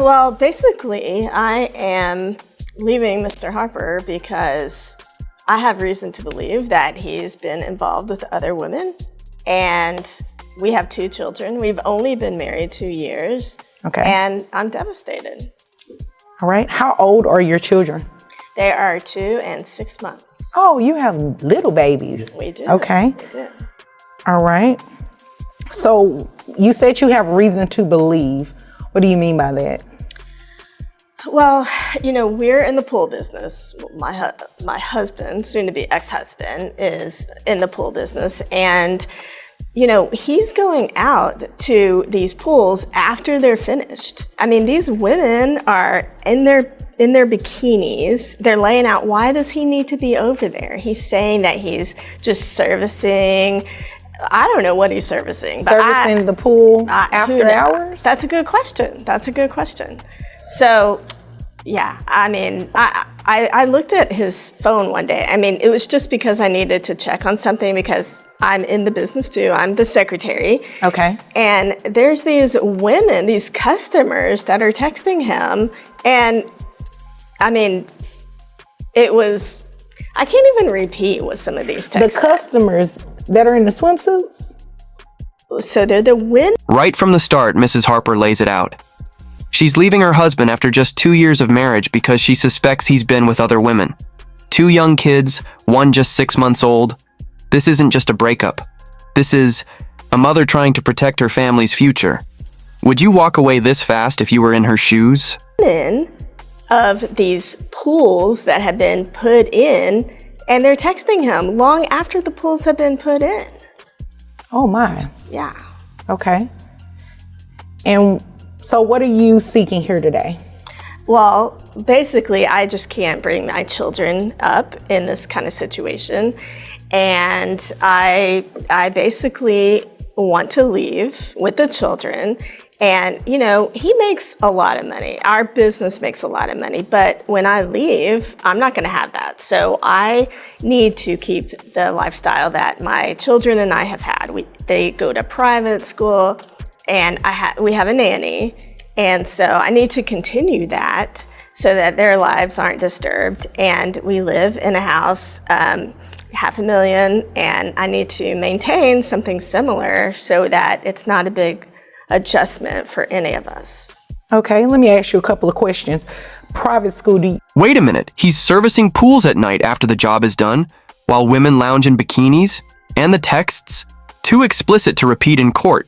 Well, basically, I am leaving Mr. Harper because I have reason to believe that he's been involved with other women, and we have 2 children. We've only been married 2 years, and I'm devastated. All right. How old are your children? They are 2 and 6 months. Oh, you have little babies. We do. Okay. We do. All right. So you said you have reason to believe. What do you mean by that? Well, we're in the pool business. My husband, soon to be ex-husband, is in the pool business. And, he's going out to these pools after they're finished. I mean, these women are in their bikinis. They're laying out. Why does he need to be over there? He's saying that he's just servicing. I don't know what he's servicing. Servicing the pool after hours? That's a good question. So, yeah, I mean, I looked at his phone one day. I mean, it was just because I needed to check on something because I'm in the business too. I'm the secretary. Okay. And there's these women, these customers that are texting him. And I mean, I can't even repeat what some of these texts The customers that are in the swimsuits? So they're the women. Right from the start, Mrs. Harper lays it out. She's leaving her husband after just 2 years of marriage because she suspects he's been with other women. 2 young kids, one just 6 months old. This isn't just a breakup. This is a mother trying to protect her family's future. Would you walk away this fast if you were in her shoes? Of these pools that have been put in, and they're texting him long after the pools have been put in. Oh my. Yeah. Okay. And so what are you seeking here today? Well, basically, I just can't bring my children up in this kind of situation. And I basically want to leave with the children. And, he makes a lot of money. Our business makes a lot of money. But when I leave, I'm not going to have that. So I need to keep the lifestyle that my children and I have had. They go to private school, and we have a nanny. And so I need to continue that so that their lives aren't disturbed. And we live in a house, $500,000, and I need to maintain something similar so that it's not a big adjustment for any of us. Okay, let me ask you a couple of questions. Private school, Wait a minute, he's servicing pools at night after the job is done, while women lounge in bikinis? And the texts? Too explicit to repeat in court.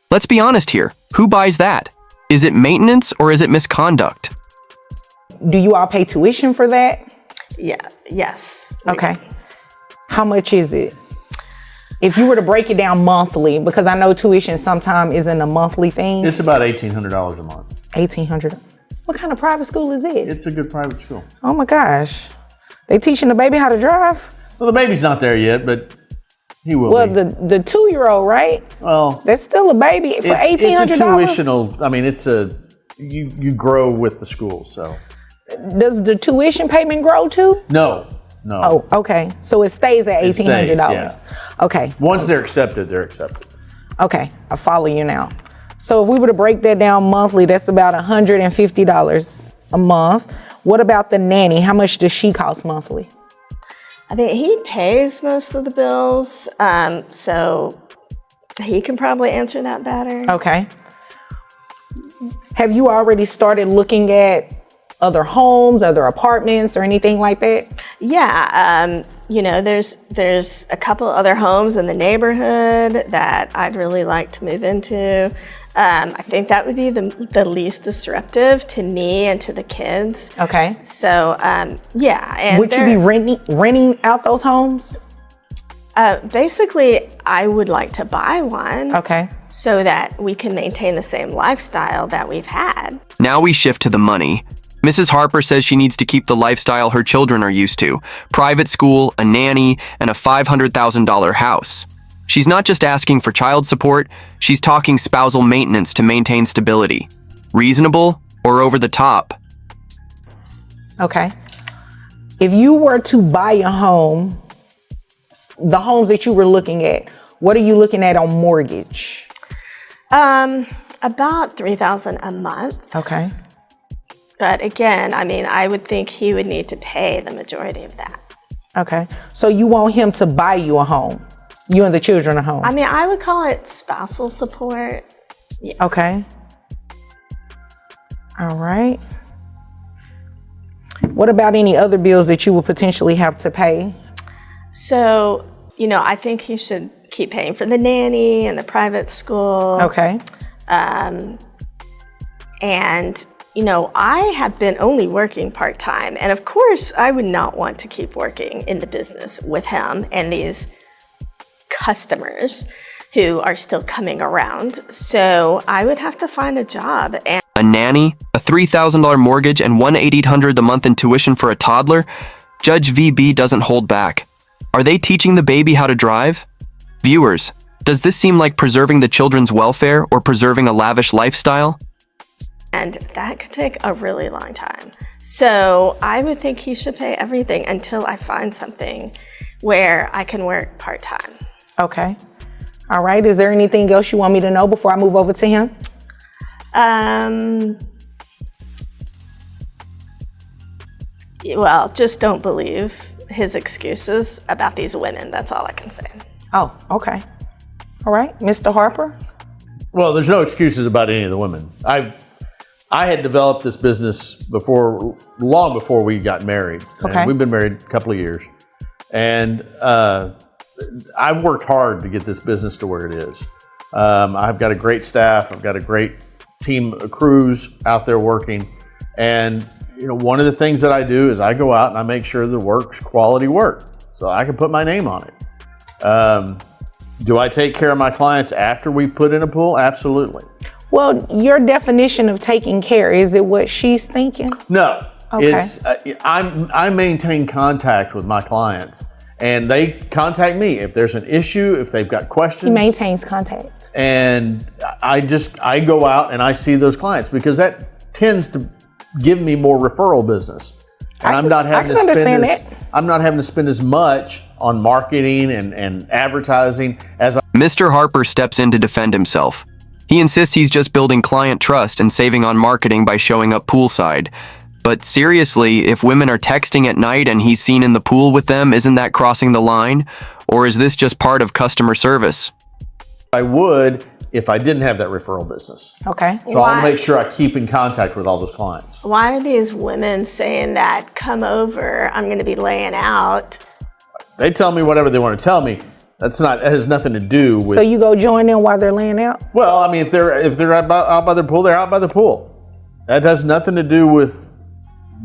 Let's be honest here, who buys that? Is it maintenance or is it misconduct? Do you all pay tuition for that? Yeah, yes. Okay. How much is it? If you were to break it down monthly, because I know tuition sometimes isn't a monthly thing. It's about $1,800 a month. $1,800. What kind of private school is it? It's a good private school. Oh my gosh. They teaching the baby how to drive? Well, the baby's not there yet, but he will Well, be. the 2-year-old, right? Well, that's still a baby for $1,800. It's a tuitional, I mean, you grow with the school, so. Does the tuition payment grow too? No. Oh, okay. So it stays at $1,800. Yeah. Okay. Once they're accepted, they're accepted. Okay, I follow you now. So if we were to break that down monthly, that's about $150 a month. What about the nanny? How much does she cost monthly? I mean, he pays most of the bills, so he can probably answer that better. Okay. Have you already started looking at other homes, other apartments, or anything like that? Yeah, there's a couple other homes in the neighborhood that I'd really like to move into. I think that would be the least disruptive to me and to the kids. Okay. So, yeah. And would you be renting out those homes? Basically, I would like to buy one. Okay. So that we can maintain the same lifestyle that we've had. Now we shift to the money. Mrs. Harper says she needs to keep the lifestyle her children are used to. Private school, a nanny, and a $500,000 house. She's not just asking for child support, she's talking spousal maintenance to maintain stability. Reasonable or over the top? Okay. If you were to buy a home, the homes that you were looking at, what are you looking at on mortgage? About $3,000 a month. Okay. But again, I mean, I would think he would need to pay the majority of that. Okay. So you want him to buy you a home? You and the children a home? I mean, I would call it spousal support. Yeah. Okay. All right. What about any other bills that you would potentially have to pay? So, you know, I think he should keep paying for the nanny and the private school. Okay. And, you know, I have been only working part-time. And of course, I would not want to keep working in the business with him and these customers who are still coming around. So I would have to find a job. And A nanny, a $3,000 mortgage, and $1,800 a month in tuition for a toddler? Judge VB doesn't hold back. Are they teaching the baby how to drive? Viewers, does this seem like preserving the children's welfare or preserving a lavish lifestyle? And that could take a really long time. So I would think he should pay everything until I find something where I can work part-time. Okay. All right. Is there anything else you want me to know before I move over to him? Well, just don't believe his excuses about these women. That's all I can say. Oh, okay. All right. Mr. Harper? Well, there's no excuses about any of the women. I had developed this business long before we got married. Okay. And we've been married a couple of years. And I've worked hard to get this business to where it is. I've got a great staff. I've got a great team of crews out there working. And you know, one of the things that I do is I go out and I make sure the work's quality work, so I can put my name on it. Do I take care of my clients after we've put in a pool? Absolutely. Well, your definition of taking care, is it what she's thinking? No, Okay. it's I maintain contact with my clients, and they contact me if there's an issue, if they've got questions. He maintains contact. And I go out and I see those clients because that tends to give me more referral business. And I'm not having to spend as much on marketing and advertising as Mr. Harper steps in to defend himself. He insists he's just building client trust and saving on marketing by showing up poolside. But seriously, if women are texting at night and he's seen in the pool with them, isn't that crossing the line? Or is this just part of customer service? I would if I didn't have that referral business. Okay. So I want to make sure I keep in contact with all those clients. Why are these women saying that, come over, I'm going to be laying out? They tell me whatever they want to tell me. That has nothing to do with. So you go join them while they're laying out? Well, I mean, if they're out by their pool, they're out by the pool. That has nothing to do with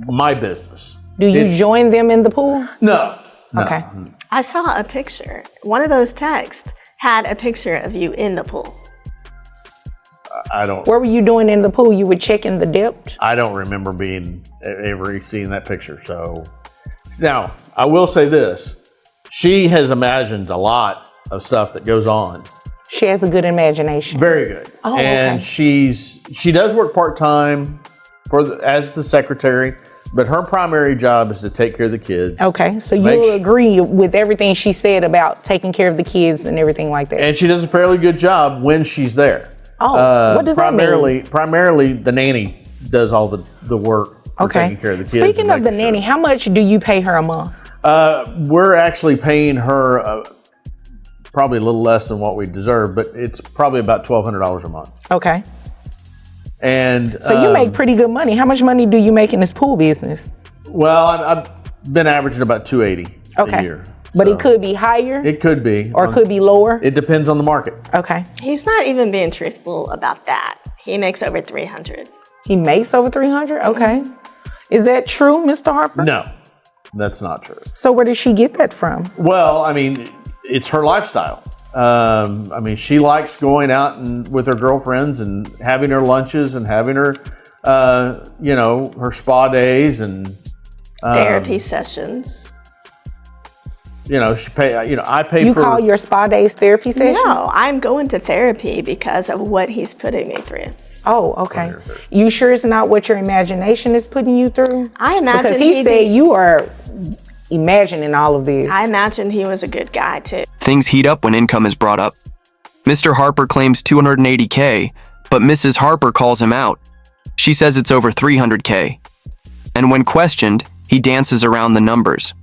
my business. Do you join them in the pool? No. Okay. I saw a picture. One of those texts had a picture of you in the pool. I don't. What were you doing in the pool? You were checking the depth? I don't remember ever seeing that picture. So now I will say this: she has imagined a lot of stuff that goes on. She has a good imagination. Very good. Oh, and okay. she does work part-time as the secretary, but her primary job is to take care of the kids. Okay, so you agree with everything she said about taking care of the kids and everything like that. And she does a fairly good job when she's there. Oh, what does that mean? Primarily, the nanny does all the work for taking care of the kids. Speaking of the nanny, how much do you pay her a month? We're actually paying her probably a little less than what we deserve, but it's probably about $1,200 a month. Okay. And so you make pretty good money. How much money do you make in this pool business? Well, I've been averaging about $280 a year. But it could be higher? It could be. Or it could be lower? It depends on the market. Okay. He's not even being truthful about that. He makes over 300. He makes over 300? Okay. Is that true, Mr. Harper? No, that's not true. So where does she get that from? Well, I mean, it's her lifestyle. I mean, she likes going out and with her girlfriends and having her lunches and having her, her spa days and therapy sessions. She pay. I pay You for. call your spa days therapy sessions? No, I'm going to therapy because of what he's putting me through. Oh, okay. You sure it's not what your imagination is putting you through? I imagine because he said you are imagining all of this. I imagine he was a good guy too. Things heat up when income is brought up. Mr. Harper claims $280K, but Mrs. Harper calls him out. She says it's over $300K. and when questioned, he dances around the numbers.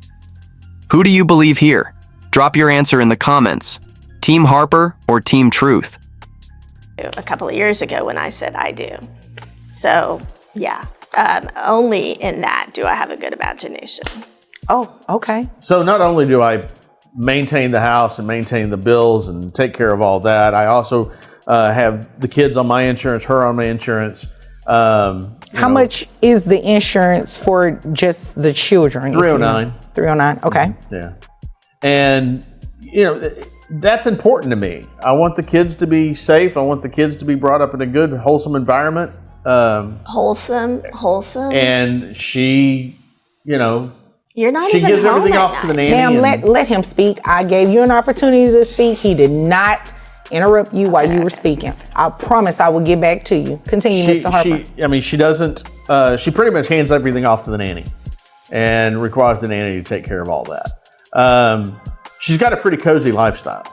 Who do you believe here? Drop your answer in the comments. Team Harper or Team Truth? A couple of years ago when I said I do. So, yeah, only in that do I have a good imagination. Oh, okay. So not only do I maintain the house and maintain the bills and take care of all that, I also have the kids on my insurance, her on my insurance. How much is the insurance for just the children? $309. $309, okay. Yeah. And, that's important to me. I want the kids to be safe. I want the kids to be brought up in a good, wholesome environment. Wholesome. And she, You're not she even gives home everything at off to the night. nanny. Ma'am, let him speak. I gave you an opportunity to speak. He did not interrupt you while you were speaking. I promise I will get back to you. Continue, Mr. Harper. She doesn't, she pretty much hands everything off to the nanny and requires the nanny to take care of all that. She's got a pretty cozy lifestyle.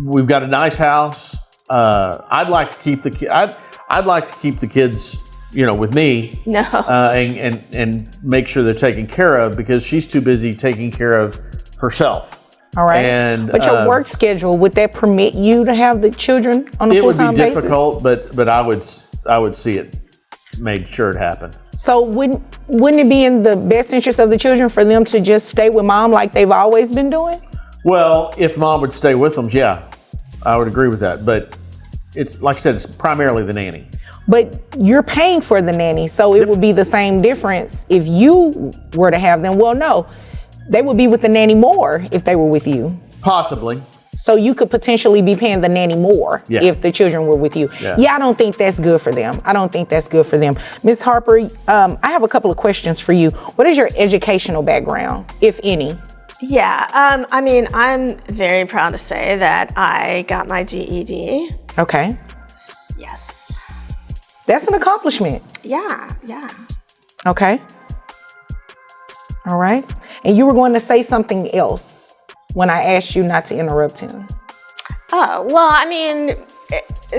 We've got a nice house. I'd like to keep I'd like to keep the kids, with me. No. And make sure they're taken care of because she's too busy taking care of herself. All right. But your work schedule, would that permit you to have the children on a full-time basis? It would be difficult, but I would see it, make sure it happened. So wouldn't it be in the best interest of the children for them to just stay with mom like they've always been doing? Well, if mom would stay with them, yeah, I would agree with that. But it's, like I said, it's primarily the nanny. But you're paying for the nanny, so it would be the same difference if you were to have them. Well, no, they would be with the nanny more if they were with you. Possibly. So you could potentially be paying the nanny more if the children were with you. Yeah, I don't think that's good for them. Ms. Harper, I have a couple of questions for you. What is your educational background, if any? Yeah, I'm very proud to say that I got my GED. Okay. Yes. That's an accomplishment. Yeah. Okay. All right. And you were going to say something else when I asked you not to interrupt him. Oh, well,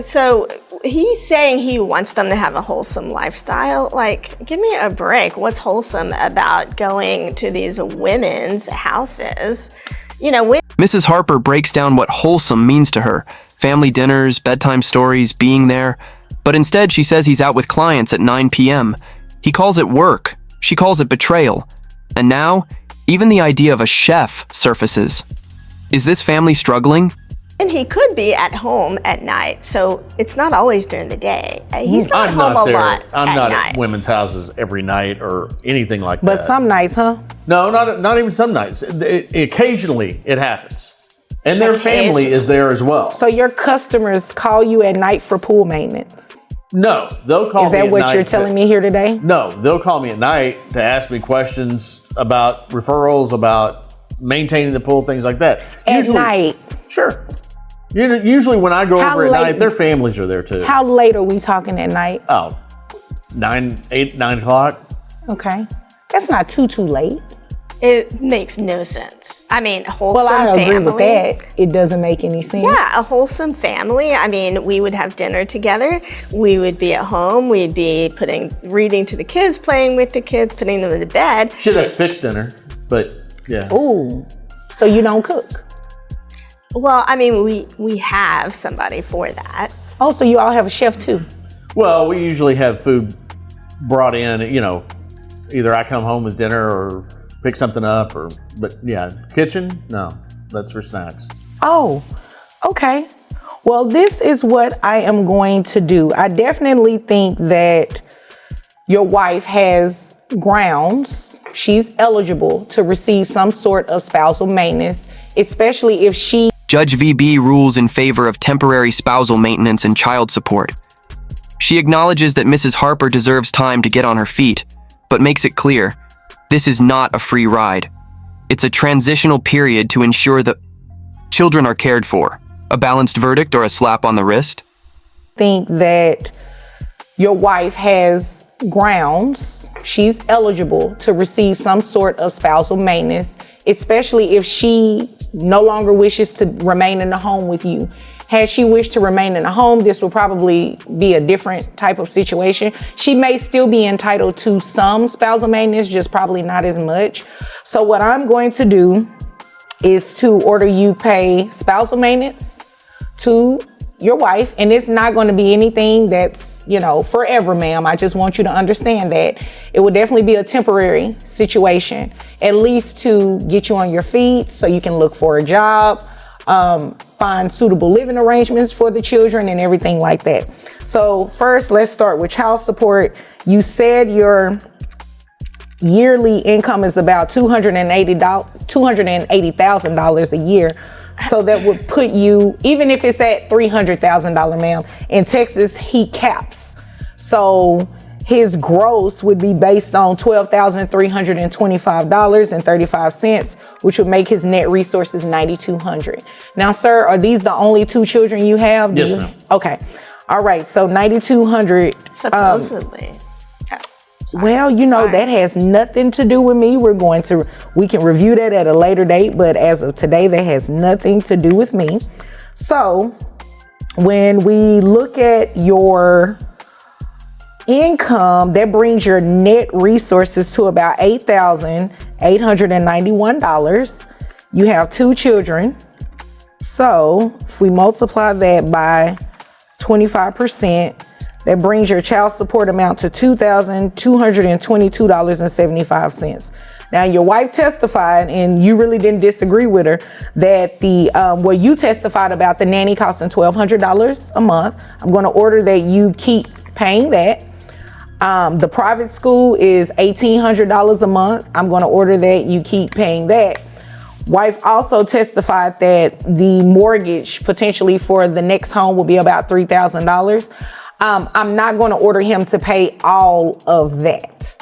so he's saying he wants them to have a wholesome lifestyle. Like, give me a break. What's wholesome about going to these women's houses? Mrs. Harper breaks down what wholesome means to her. Family dinners, bedtime stories, being there. But instead, she says he's out with clients at 9 p.m. He calls it work. She calls it betrayal. And now, even the idea of a chef surfaces. Is this family struggling? And he could be at home at night, so it's not always during the day. He's not home a lot I'm not night. at women's houses every night or anything like that. But some nights, huh? No, not even some nights. Occasionally it happens. And their family is there as well. So your customers call you at night for pool maintenance? No, they'll call me at night. Is that what you're telling me here today? No, they'll call me at night to ask me questions about referrals, about maintaining the pool, things like that. At night? Sure. Usually when I go over at night, their families are there too. How late are we talking at night? Oh, 9 o'clock. Okay. That's not too late. It makes no sense. Wholesome well, I agree family. with that. It doesn't make any sense. Yeah, a wholesome family. We would have dinner together. We would be at home. We'd be reading to the kids, playing with the kids, putting them to bed. Should have fixed dinner, but yeah. Ooh, so you don't cook? Well, we have somebody for that. Oh, so you all have a chef too? Well, we usually have food brought in, either I come home with dinner or pick something up but yeah, kitchen, no, that's for snacks. Oh, okay. Well, this is what I am going to do. I definitely think that your wife has grounds. She's eligible to receive some sort of spousal maintenance, especially if she... Judge VB rules in favor of temporary spousal maintenance and child support. She acknowledges that Mrs. Harper deserves time to get on her feet, but makes it clear, this is not a free ride. It's a transitional period to ensure that children are cared for. A balanced verdict or a slap on the wrist? Think that your wife has grounds. She's eligible to receive some sort of spousal maintenance, especially if she no longer wishes to remain in the home with you. Had she wished to remain in the home, this will probably be a different type of situation. She may still be entitled to some spousal maintenance, just probably not as much. So what I'm going to do is to order you pay spousal maintenance to your wife. And it's not going to be anything that's, forever, ma'am. I just want you to understand that it will definitely be a temporary situation, at least to get you on your feet so you can look for a job, find suitable living arrangements for the children and everything like that. So first, let's start with child support. You said your yearly income is about $280,000 a year. So that would put you, even if it's at $300,000, ma'am, in Texas, he caps. So his gross would be based on $12,325.35, which would make his net resources $9,200. Now, sir, are these the only 2 children you have? Yes, ma'am. Okay. All right. So $9,200. Supposedly. Well, that has nothing to do with me. We can review that at a later date, but as of today, that has nothing to do with me. So when we look at your income, that brings your net resources to about $8,891. You have 2 children. So if we multiply that by 25%, that brings your child support amount to $2,222.75. Now, your wife testified, and you really didn't disagree with her, that you testified about the nanny costing $1,200 a month. I'm going to order that you keep paying that. The private school is $1,800 a month. I'm going to order that you keep paying that. Wife also testified that the mortgage potentially for the next home will be about $3,000. I'm not going to order him to pay all of that.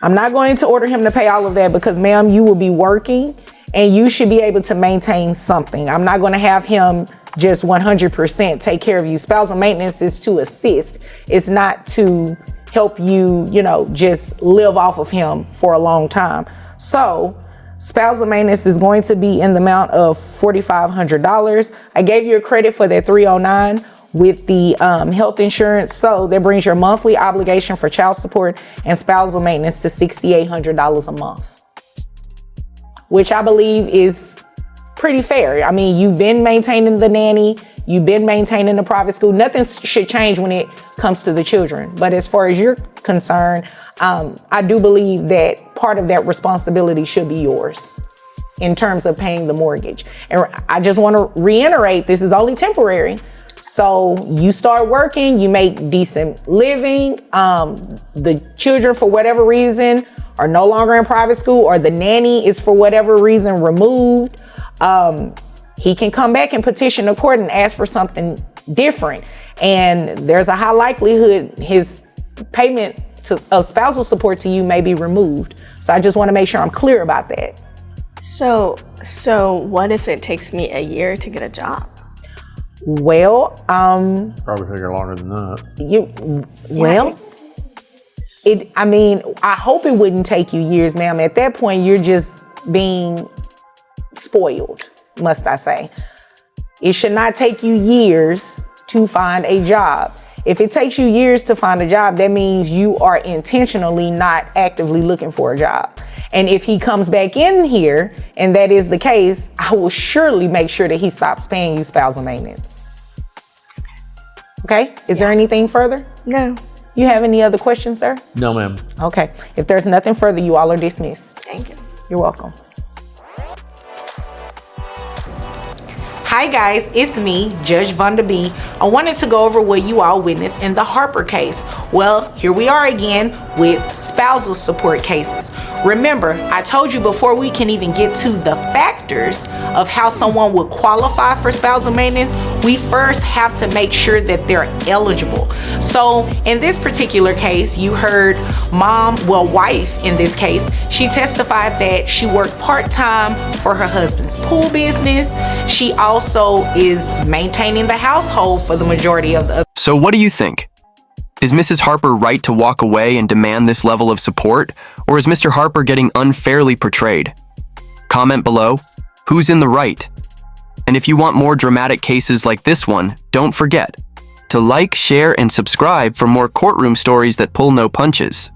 I'm not going to order him to pay all of that because, ma'am, you will be working and you should be able to maintain something. I'm not going to have him just 100% take care of you. Spousal maintenance is to assist. It's not to help you, just live off of him for a long time. So spousal maintenance is going to be in the amount of $4,500. I gave you a credit for that $309 with the health insurance. So that brings your monthly obligation for child support and spousal maintenance to $6,800 a month, which I believe is pretty fair. I mean, you've been maintaining the nanny, you've been maintaining the private school. Nothing should change when it comes to the children. But as far as you're concerned, I do believe that part of that responsibility should be yours in terms of paying the mortgage. And I just want to reiterate, this is only temporary. So you start working, you make decent living. The children, for whatever reason, are no longer in private school, or the nanny is for whatever reason removed. He can come back and petition the court and ask for something different. And there's a high likelihood his payment of spousal support to you may be removed. So I just want to make sure I'm clear about that. So what if it takes me a year to get a job? Well, Probably take her longer than that. I hope it wouldn't take you years, ma'am. At that point, you're just being spoiled, must I say. It should not take you years to find a job. If it takes you years to find a job, that means you are intentionally not actively looking for a job. And if he comes back in here and that is the case, I will surely make sure that he stops paying you spousal maintenance. Okay? Is there anything further? No. You have any other questions, sir? No, ma'am. Okay. If there's nothing further, you all are dismissed. Thank you. You're welcome. Hi guys, it's me, Judge Vonda B. I wanted to go over what you all witnessed in the Harper case. Well, here we are again with spousal support cases. Remember, I told you before we can even get to the factors of how someone would qualify for spousal maintenance, we first have to make sure that they're eligible. So in this particular case, you heard wife in this case, she testified that she worked part-time for her husband's pool business. She also is maintaining the household for the majority of the... So what do you think? Is Mrs. Harper right to walk away and demand this level of support, or is Mr. Harper getting unfairly portrayed? Comment below. Who's in the right? And if you want more dramatic cases like this one, don't forget to like, share, and subscribe for more courtroom stories that pull no punches.